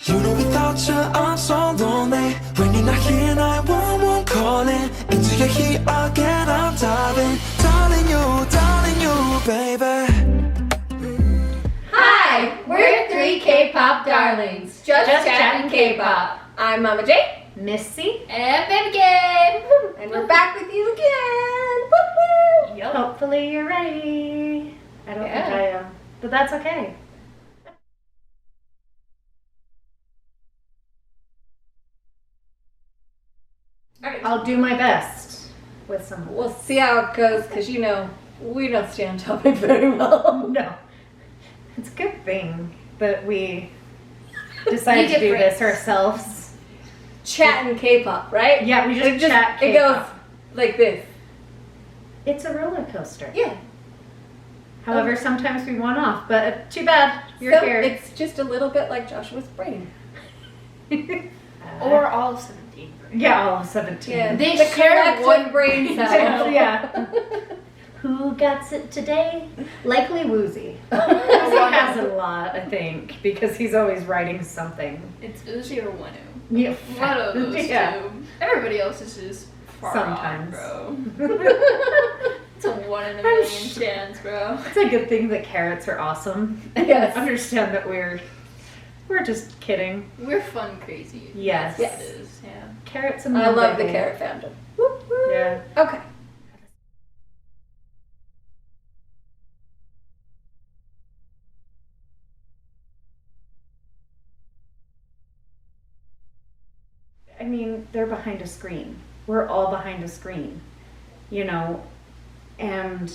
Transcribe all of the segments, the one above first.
You know without you I'm so lonely. When you're not here, 911 calling. Until you're here again, I'm darling you, baby. Hi, we're three K-pop darlings, just chatting K-pop. I'm Mama J, Missy, and Baby Gabe, and we're back with you again. Woo-hoo. Yep. Hopefully you're ready. I don't think I am, but that's okay. I'll do my best with some. We'll see how it goes, because you know, we don't stay on topic very well. No. It's a good thing that we decided to do this ourselves. Chatting K-pop, right? Yeah, we just chat It K-pop. goes like this. It's a roller coaster. Yeah. However, sometimes we want off, but too bad you're here. It's just a little bit like Joshua's brain. Or all of 17. Yeah, all of 17. Yeah. They the share one brain cell. Yeah. Who gets it today? Likely Woozy. Woozy has a lot, I think, because he's always writing something. It's Uzi or Wanu. Yeah. One of those Yeah. two. Everybody else is just far Sometimes. off, bro. It's a 1 in a million chance, bro. It's a good thing that carrots are awesome. Yes. Understand that we're just kidding. We're fun crazy. Yes. Yes. It is, yeah. Carrots and I love the baby. carrot fandom. Yeah. Okay. I mean, they're behind a screen. We're all behind a screen, you know, and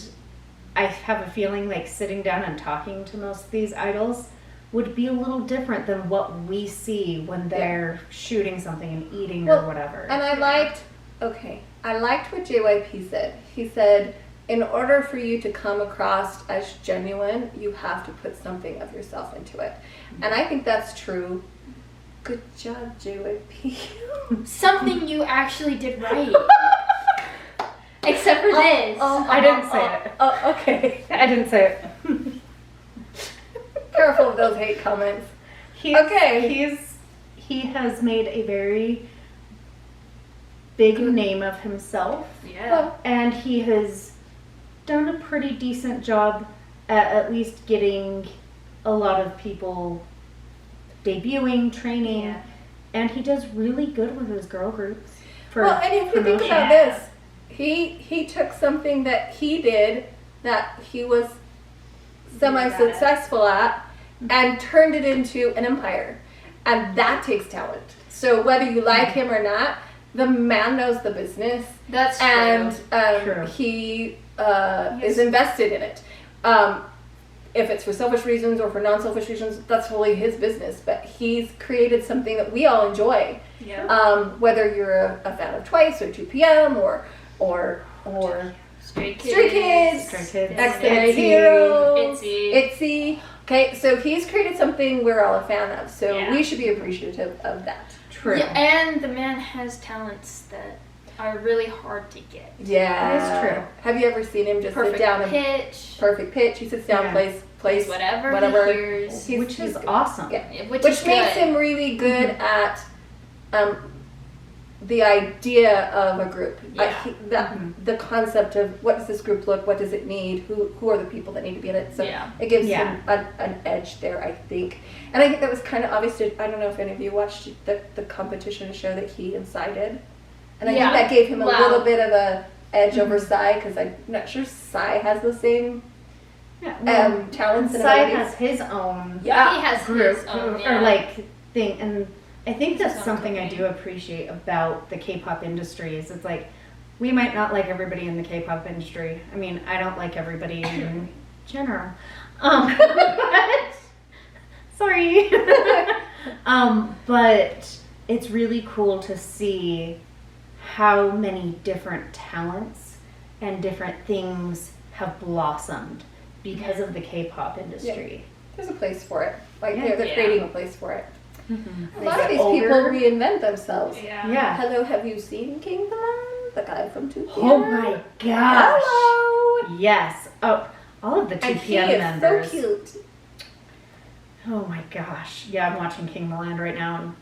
I have a feeling like sitting down and talking to most of these idols would be a little different than what we see when they're shooting something and eating or whatever. And I liked what JYP said. He said, in order for you to come across as genuine, you have to put something of yourself into it. And I think that's true. Good job, JYP. Something you actually did right. Except for this. I didn't say it. Oh, okay. I didn't say it. Careful of those hate comments. He has made a very big name of himself. Yeah. And he has done a pretty decent job at least getting a lot of people debuting, training, and he does really good with his girl groups. And if you think about this, he took something that he did that he was semi-successful at and turned it into an empire, and that takes talent. So whether you like him or not, the man knows the business. That's true. And he is invested in it. If it's for selfish reasons or for non-selfish reasons, that's totally his business. But he's created something that we all enjoy. Yeah. Whether you're a fan of Twice or 2PM or Stray Kids, X-Men Heroes, Itzy. Itzy. Okay, so he's created something we're all a fan of. So we should be appreciative of that. True. Yeah, and the man has talents that are really hard to get. Yeah, That is true. Have you ever seen him just Perfect sit down and pitch. perfect pitch? He sits down, plays Whatever he hears. Which is good. awesome. Yeah. Which Which is makes good. him really good at the idea of a group. Yeah. The concept of what does this group look, what does it need, who are the people that need to be in it. So it gives him an edge there, I think. And I think that was kind of obvious. I don't know if any of you watched the competition show that he and Psy did. And I think that gave him a little bit of a edge over Psy, because I'm not sure Psy has the same talents and Psy abilities. has his own He has group his own, or like thing, and I think that's something I do appreciate about the K-pop industry is it's like we might not like everybody in the K-pop industry. I mean, I don't like everybody in general. But, sorry. But it's really cool to see how many different talents and different things have blossomed because of the K-pop industry. There's a place for it. Like Yeah. they're creating a place for it. Mm-hmm. A lot of these people reinvent themselves. Yeah. Hello, have you seen King Milan? The guy from 2PM? Oh my gosh. Hello! Yes. Oh, all of the 2PM And he is members. so cute. Oh my gosh. Yeah, I'm watching King of the Land right now and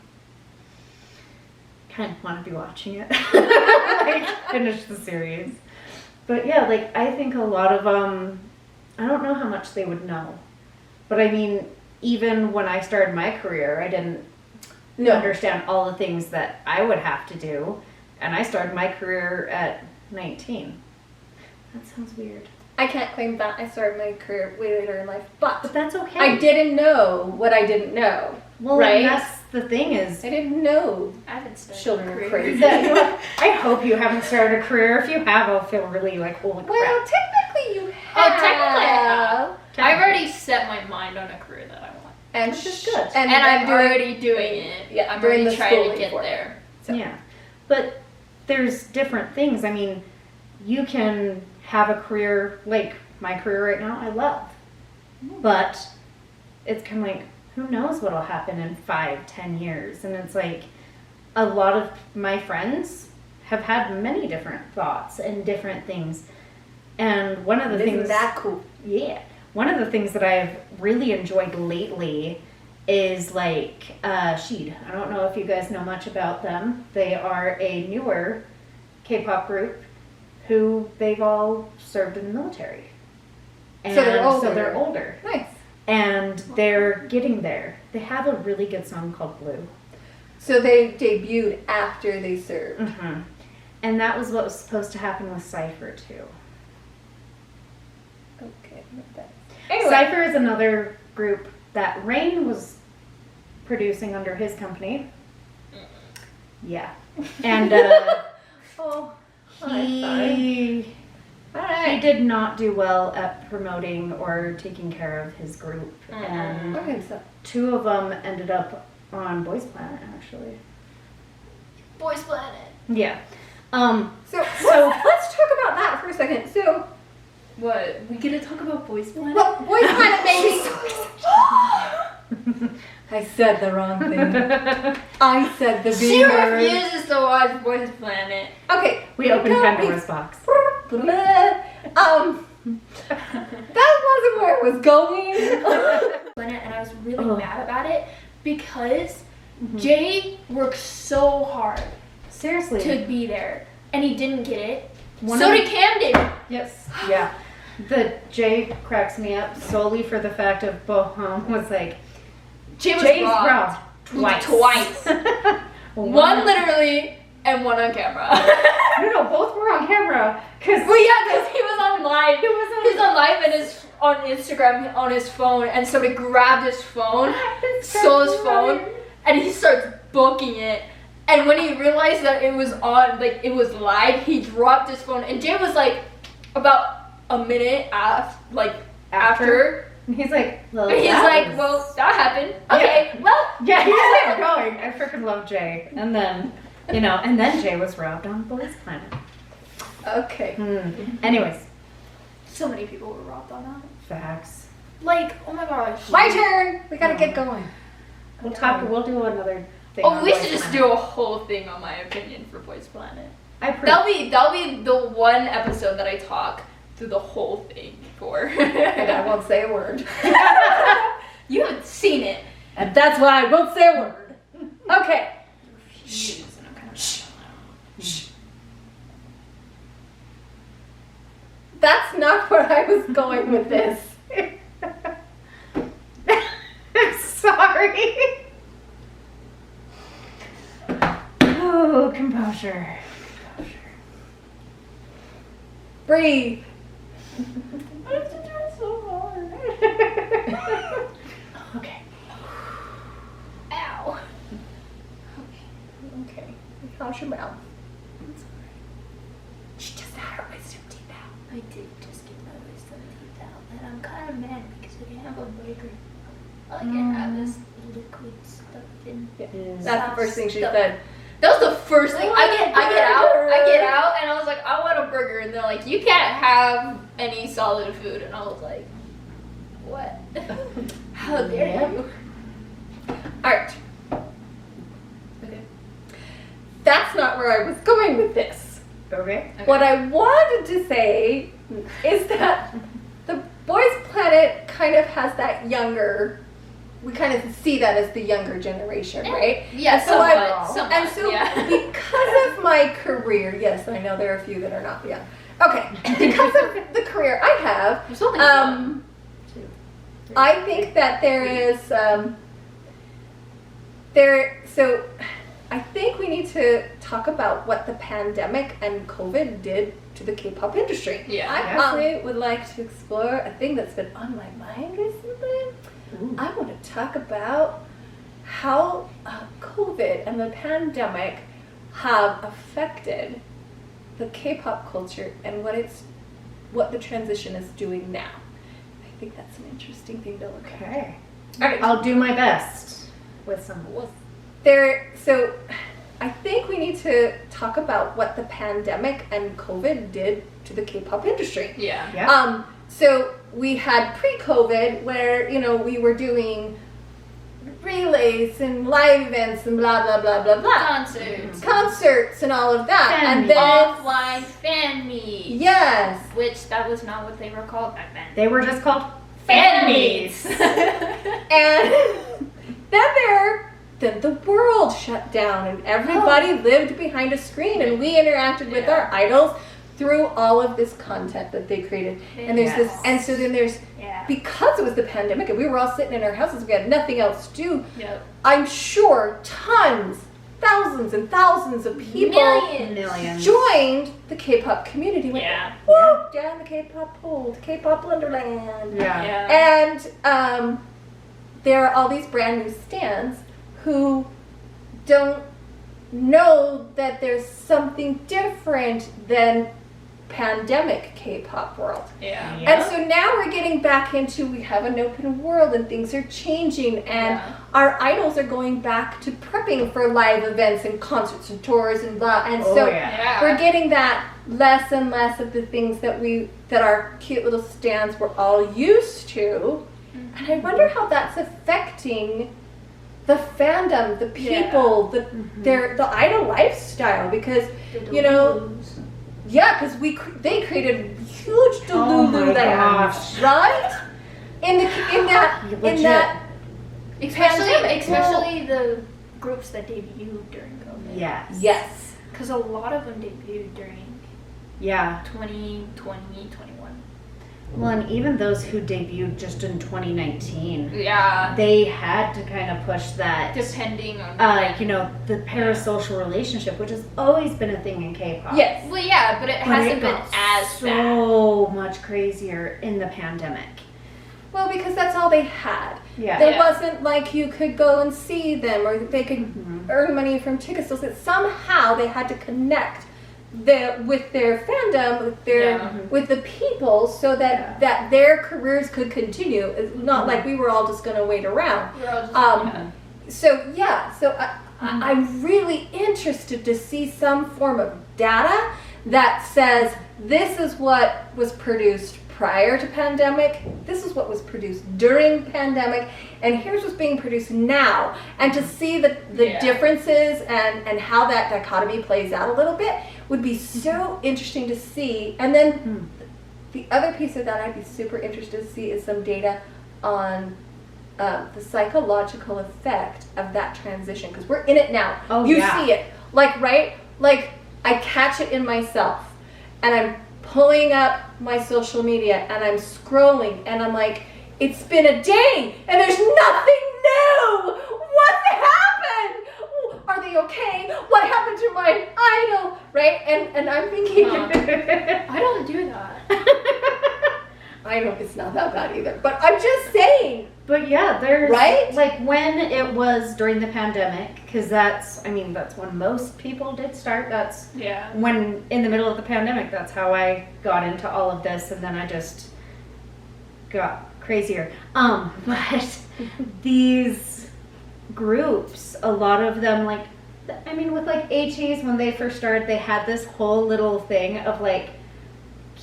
kind of want to be watching it. Like, finish the series. But yeah, like, I think a lot of, I don't know how much they would know. But I mean, even when I started my career, I didn't understand all the things that I would have to do. And I started my career at 19. That sounds weird. I can't claim that I started my career way later in life, but that's okay. I didn't know what I didn't know. Well, right? That's the thing is, I didn't know I haven't started children a are career. crazy. I hope you haven't started a career. If you have, I'll feel really like, holy crap. Well, technically you have. Oh, technically I have. I've already set my mind on a career that I want. And which is good. And I'm already doing it. Yeah, I'm doing already the trying to schooling get for it. there. So. Yeah. But there's different things. I mean, you can have a career like my career right now, I love. But it's kind of like, who knows what'll happen in 5-10 years? And it's like, a lot of my friends have had many different thoughts and different things. And one of the things... Isn't that cool? Yeah. One of the things that I've really enjoyed lately is like Sheed. I don't know if you guys know much about them. They are a newer K-pop group who they've all served in the military. And So they're older. So they're older. Nice. And they're getting there. They have a really good song called Blue. So they debuted after they served. Mm-hmm. And that was what was supposed to happen with Cypher too. Okay. Anyway. Cypher is another group that Rain was producing under his company. Yeah. And he did not do well at promoting or taking care of his group. And Okay, so 2 of them ended up on Boys Planet, actually. Boys Planet. Yeah. So let's talk about that for a second. So What? We gonna talk about Boys Planet? well, Boys Planet maybe. I said the wrong thing. I said the She B word. refuses to watch Boys Planet. Okay. We opened No, Pandora's box. that wasn't where I was going. Planet, and I was really mad about it because Jay worked so hard Seriously. to be there, and he didn't get it. One So of- did Camden. Yes. Yeah. The Jay cracks me up solely for the fact of Bohum was like, Jay was Jay's robbed. robbed. Twice. One literally and one on camera. No, both were on camera. Cause Well, yeah, because he was on live. He was on live and on Instagram on his phone, and somebody grabbed his phone, stole his phone, and he starts booking it. And when he realized that it was on, like it was live, he dropped his phone. And Jay was like, about a minute after. And he's like, well, And he's that like, was- well, that happened. Okay, well. Yeah, he just kept going. I freaking love Jay. And then, and then Jay was robbed on Boys Planet. Okay. Anyways, So many people were robbed on that. facts. Like, oh my gosh. My turn. We gotta get going. We'll do another thing. Oh, on we Boys should just Planet. do a whole thing on my opinion for Boys Planet. That'll That'll be the one episode that I talk through the whole thing for. And I won't say a word. You haven't seen it. And that's why I won't say a word. Okay. Shh. That's not where I was going with this. I'm sorry. Oh, composure. Breathe. I have to do it so hard. Okay. Ow. Okay. How's your mouth? She just had her wisdom teeth out. I did just get my wisdom teeth out, and I'm kind of mad because I didn't have a burger. All I can have is liquid stuff in. That's the first thing she said. That was the first thing. I get out, and I was like, I want a burger, and they're like, you can't have any solid food, and I was like, what? How dare you? Alright. Okay. That's not where I was going with this. Okay. What I wanted to say is that the Boys Planet kind of has that younger we kind of see that as the younger generation, right? Yeah, and so somewhat. And so because of my career, yes, I know there are a few that are not young. Okay, because of the career I have, I think that there is so I think we need to talk about what the pandemic and COVID did to the K-pop industry. Yeah. I actually would like to explore a thing that's been on my mind recently. Ooh. I want to talk about how COVID and the pandemic have affected the K-pop culture and what the transition is doing now. I think that's an interesting thing to look at. Okay. All right. I'll do my best with some. So I think we need to talk about what the pandemic and COVID did to the K-pop industry. Yeah. So we had pre-COVID where, we were doing relays and live events and blah, blah, blah, blah, blah. Concerts and all of that. Fan and then offline fan meets. Yes. Which that was not what they were called back then. They were just called fan meets. And then the world shut down and everybody lived behind a screen and we interacted with our idols through all of this content that they created. And there's this, and so then there's, because it was the pandemic and we were all sitting in our houses, we had nothing else to do. Yep. I'm sure thousands and thousands of people Millions. joined the K-pop community. Went, woo, down the K-pop pool, to K-pop Wonderland. And there are all these brand new stans who don't know that there's something different than pandemic K-pop world. And so now we're getting back into, we have an open world and things are changing and our idols are going back to prepping for live events and concerts and tours and blah. And so we're getting that less and less of the things that our cute little stans were all used to. And I wonder how that's affecting the fandom, the people, the idol lifestyle, because because they created huge Delulu lands, right? In that especially the groups that debuted during COVID. Yes. Because a lot of them debuted during 2020, 21. Well, and even those who debuted just in 2019, they had to kind of push that. Depending on, the parasocial relationship, which has always been a thing in K-pop. Yes. Well, but it hasn't been as so much crazier in the pandemic. Well, because that's all they had. Yeah. There wasn't like you could go and see them or they could earn money from ticket sales. That somehow they had to connect with their fandom, with the people, so that their careers could continue. It's not like we were all just going to wait around. So I'm really interested to see some form of data that says this is what was produced prior to pandemic, this is what was produced during pandemic, and here's what's being produced now. And to see the differences and how that dichotomy plays out a little bit would be so interesting to see. And then the other piece of that I'd be super interested to see is some data on the psychological effect of that transition, because we're in it now. See it. Like I catch it in myself, and I'm pulling up my social media and I'm scrolling and I'm like, it's been a day and there's nothing new. What happened? Are they okay? What happened to my idol? Right? And I'm thinking, I don't do that. I know it's not that bad either, but I'm just saying. But there's right? Like when it was during the pandemic, because that's when most people did start. That's when in the middle of the pandemic, that's how I got into all of this, and then I just got crazier. But these groups, a lot of them, with ATEEZ, when they first started, they had this whole little thing of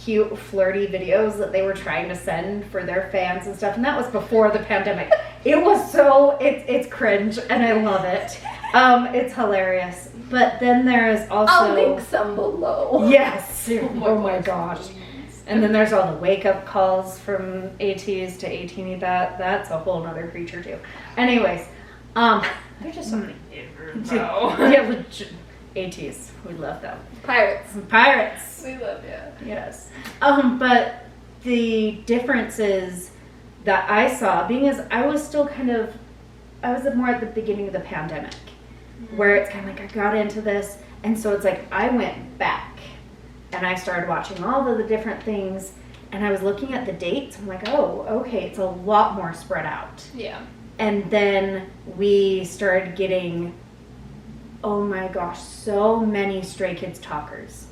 cute flirty videos that they were trying to send for their fans and stuff, and that was before the pandemic. It was it's cringe and I love it. It's hilarious. But then there is also, I'll link some below. Yes. Oh my gosh. And then there's all the wake up calls from ATs to ATini. That's a whole other creature too. Anyways, There's just so many different, yeah, legit, ATs, we love them. Pirates. We love you. Yes. But the differences that I saw, being as I was still I was more at the beginning of the pandemic, where it's kind of like I got into this, and so it's like I went back and I started watching all of the different things, and I was looking at the dates. I'm like, oh, okay, it's a lot more spread out. Yeah. And then we started getting, oh my gosh, so many Stray Kids talkers.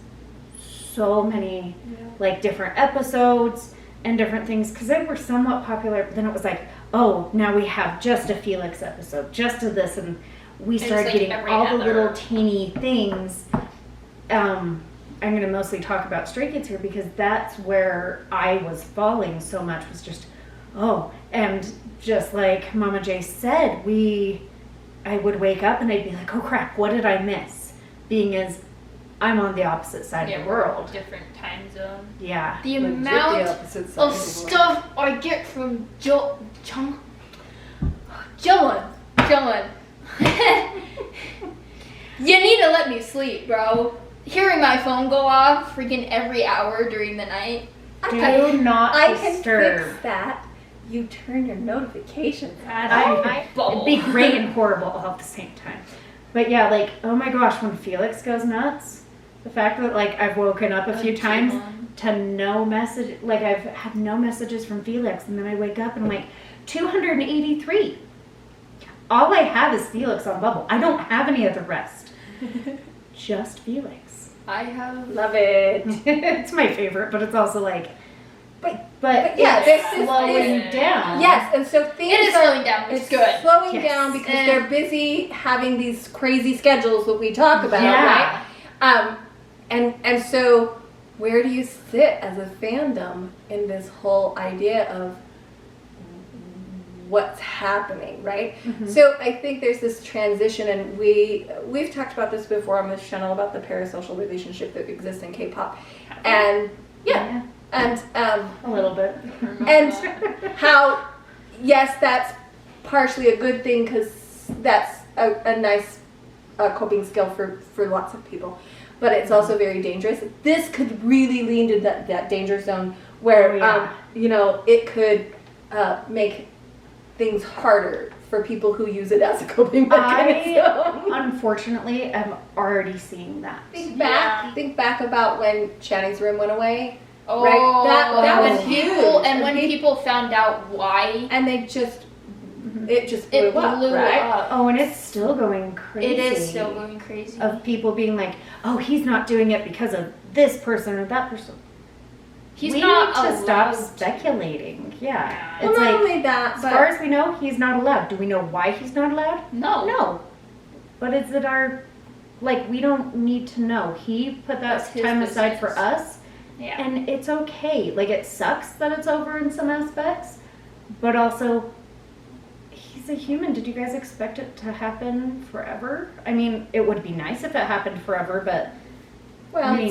So many, like, different episodes and different things, because they were somewhat popular, but then it was like, oh, now we have just a Felix episode, just a this, and we started getting all the little teeny things. I'm going to mostly talk about Stray Kids here, because that's where I was falling so much, was just, and just like Mama J said, I would wake up and I'd be like, oh crap, what did I miss? Being as I'm on the opposite side of the world. Different time zone. Yeah. The amount of stuff I get from John. You need to let me sleep, bro. Hearing my phone go off freaking every hour during the night. Do not I can disturb. fix that. You turn your notifications It'd be great and horrible all at the same time. But yeah, like, oh my gosh, when Felix goes nuts, the fact that, like, I've woken up a few times to no message, like, I've had no messages from Felix, and then I wake up and I'm like, 283. All I have is Felix on Bubble. I don't have any of the rest. Just Felix. Love it. It's my favorite, but it's also like, but yeah, it's slowing down. Yes, and so things It is slowing down, which is good. Slowing down because they're busy having these crazy schedules that we talk about, right? And so where do you sit as a fandom in this whole idea of what's happening, right? Mm-hmm. So I think there's this transition, and we've talked about this before on this channel about the parasocial relationship that exists in K-pop, and and a little bit, and how yes, that's partially a good thing because that's a nice coping skill for lots of people, but it's also very dangerous. This could really lean to that danger zone where it could make things harder for people who use it as a coping mechanism. Unfortunately, I'm already seeing that. Think back about when Channy's room went away. Oh, right? That was huge. When people found out why, and they just it just blew up, right? Oh, and it's still going crazy. It is still going crazy. Of people being like, oh, he's not doing it because of this person or that person. We need to stop speculating. Yeah. Well, it's not like, only that, as far as we know, he's not allowed. Do we know why he's not allowed? No. But is it we don't need to know. He put that time aside for us. Yeah. And it's okay. Like, it sucks that it's over in some aspects, but also, he's a human. Did you guys expect it to happen forever? I mean, it would be nice if it happened forever, but but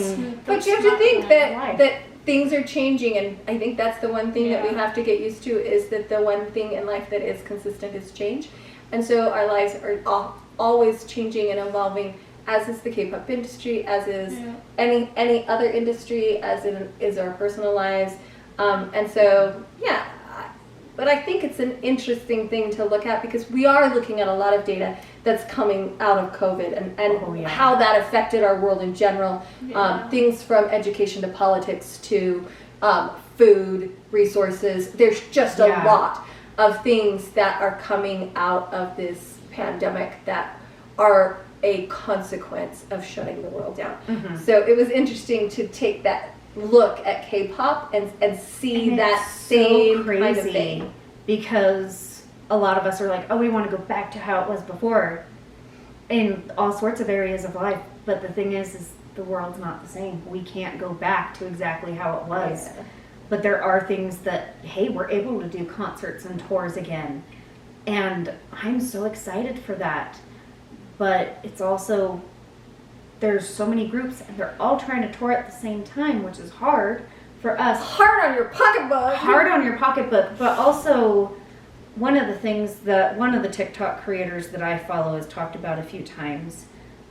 you have to think that things are changing, and I think that's the one thing that we have to get used to, is that the one thing in life that is consistent is change. And so our lives are always changing and evolving, as is the K-pop industry, as is any other industry, as is our personal lives. And so, but I think it's an interesting thing to look at, because we are looking at a lot of data that's coming out of COVID and how that affected our world in general. Things from education to politics to food, resources. There's just a lot of things that are coming out of this pandemic that are a consequence of shutting the world down. Mm-hmm. So it was interesting to take that look at K-pop and see that same kind of thing. Because a lot of us are like, oh, we want to go back to how it was before in all sorts of areas of life. But the thing is the world's not the same. We can't go back to exactly how it was. Yeah. But there are things that, hey, we're able to do concerts and tours again. And I'm so excited for that. But it's also, there's so many groups and they're all trying to tour at the same time, which is hard for us, hard on your pocketbook, but also one of the things that one of the TikTok creators that I follow has talked about a few times,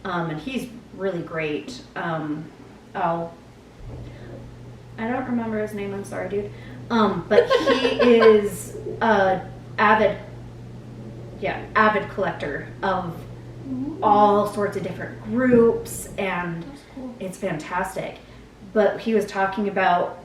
and he's really great. I don't remember his name, I'm sorry, dude. But he is a avid collector of all sorts of different groups, and it's fantastic. But he was talking about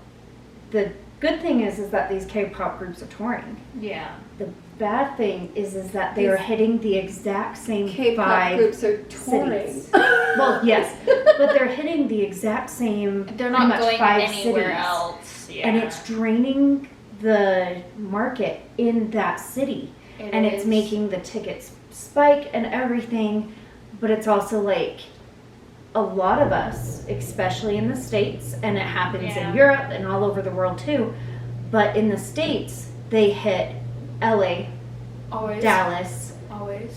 the good thing is that these K-pop groups are touring. Yeah. The bad thing is that they are hitting the exact same K-pop groups are touring. Well, yes, but they're hitting the exact same. They're not pretty much going 5 anywhere cities. else. Yeah. And it's draining the market in that city. It's making the tickets spike and everything, but it's also like a lot of us, especially in the States, and it happens in Europe and all over the world too, but in the States, they hit LA, always. Dallas, always,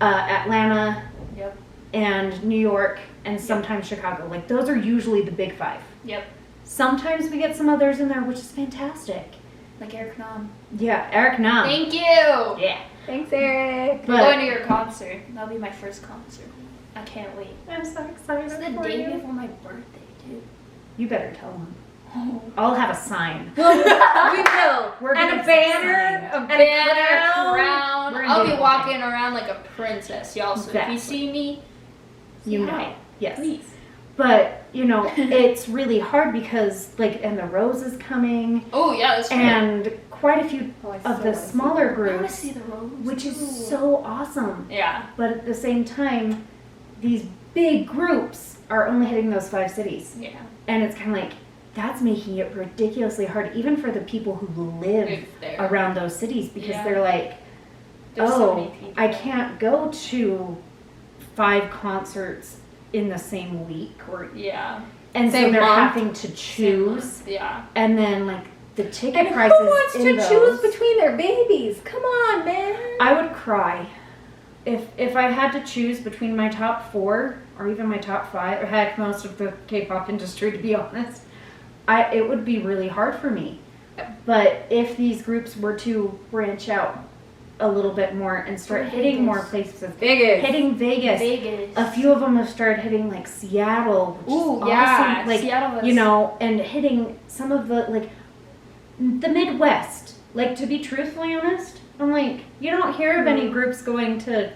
Atlanta, yep, and New York, and sometimes Chicago. Like, those are usually the big 5. Yep. Sometimes we get some others in there, which is fantastic. Like Eric Nam. Yeah, Eric Nam. Thank you! Yeah. Thanks, Eric. I'm going to your concert. That'll be my first concert. I can't wait. I'm so excited It's the for day you. before my birthday, too. You better tell them. I'll have a sign. We will. We're And gonna a banner, A and banner, a crown. crown. We're I'll gonna be do walking around like a princess, y'all. So Exactly. if you see me, You say know. hi. Yes. Please. But, it's really hard because, and the Rose is coming, Oh, yeah, that's true. and quite a few Oh, I of so the wanna see smaller I want to groups, see the rose. which too. is so awesome. Yeah. But at the same time, these big groups are only hitting those 5 cities. Yeah. And it's kind of like, that's making it ridiculously hard, even for the people who live Live there. around those cities, because Yeah. they're like, There's so many people. I can't go to 5 concerts in the same week, Yeah. and so Same they're month. having to choose, Yeah. and then the ticket And prices who wants in to those, choose between their babies? Come on, man. I would cry if I had to choose between my top 4 or even my top 5, or heck, most of the K-pop industry, to be honest. It would be really hard for me. But if these groups were to branch out a little bit more and start hitting more places, Vegas. hitting Vegas, Vegas. a few of them have started hitting Seattle, which Ooh, is yeah. awesome. Seattle is... And hitting some of the Midwest. To be truthfully honest, I'm you don't hear of any groups going to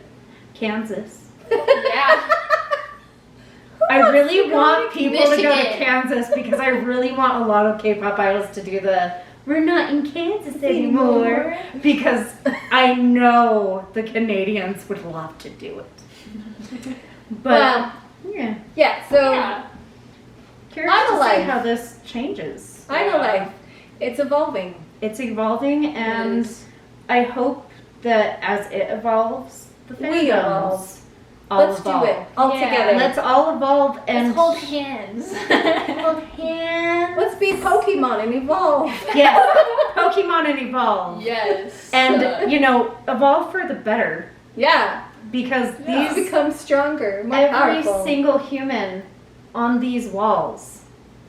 Kansas. Yeah. I really want people to go to Michigan. Kansas because I really want a lot of K-pop idols to do we're not in Kansas anymore, because I know the Canadians would love to do it. But Yeah, so Yeah. curious I'm to see alive. how this changes. Idol life. It's evolving. It's evolving, and I hope that as it evolves, the We fandoms evolve. all Let's evolve. do it all Yeah. together. Let's all evolve and Let's hold hands. hold hands. Let's be Pokemon and evolve. Yes, Pokemon and evolve. Yes. And, evolve for the better. Yeah. Because These these, become stronger, more every powerful. single human on these walls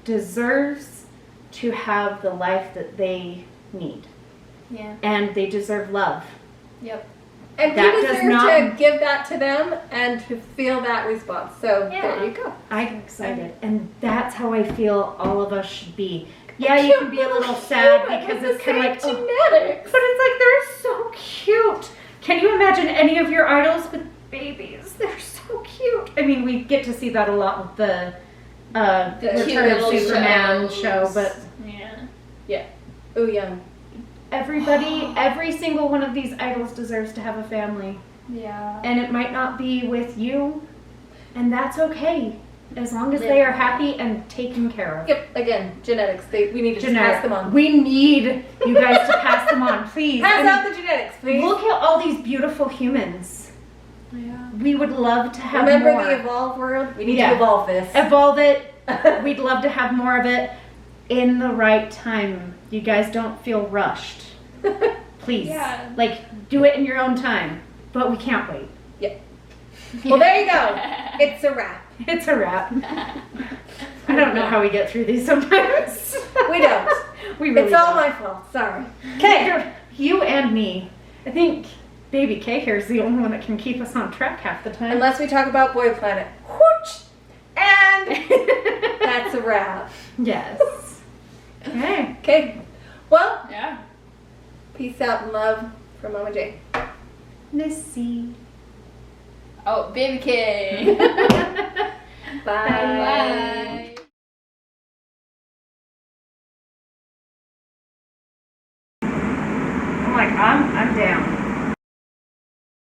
deserves to have the life that they need. Yeah. And they deserve love. Yep. And that we does deserve not- to give that to them and to feel that response. So Yeah. there you go. I'm excited. And that's how I feel all of us should be. Yeah, you can be a little sad because it's kind of like, oh, genetics. but it's they're so cute. Can you imagine any of your idols with babies? They're so cute. I mean, we get to see that a lot with the cute Return of little Superman shows. show, but Yeah. Oh, yeah. every single one of these idols deserves to have a family. Yeah. And it might not be with you, and that's okay. As long as they are happy and taken care of. Yep. Again, genetics. We need to just pass them on. We need you guys to pass them on, please. Pass I mean, out the genetics, please. look at all these beautiful humans. Yeah. We would love to have Remember more. the evolve world? We need Yeah. to evolve this. Evolve it. We'd love to have more of it in the right time. You guys don't feel rushed. Please. Yeah. Do it in your own time. But we can't wait. Well, there you go. It's a wrap. It's a wrap. I don't know how we get through these sometimes. We don't. We really It's all don't. my fault. Sorry. Okay. You and me. I think Baby K here is the only one that can keep us on track half the time. Unless we talk about Boy Planet. Whoosh! And that's a wrap. Yes. Okay. Okay. Well, Yeah. peace out and love from Mama J. Missy. Oh, Baby K. Bye. Bye. I'm like, I'm down.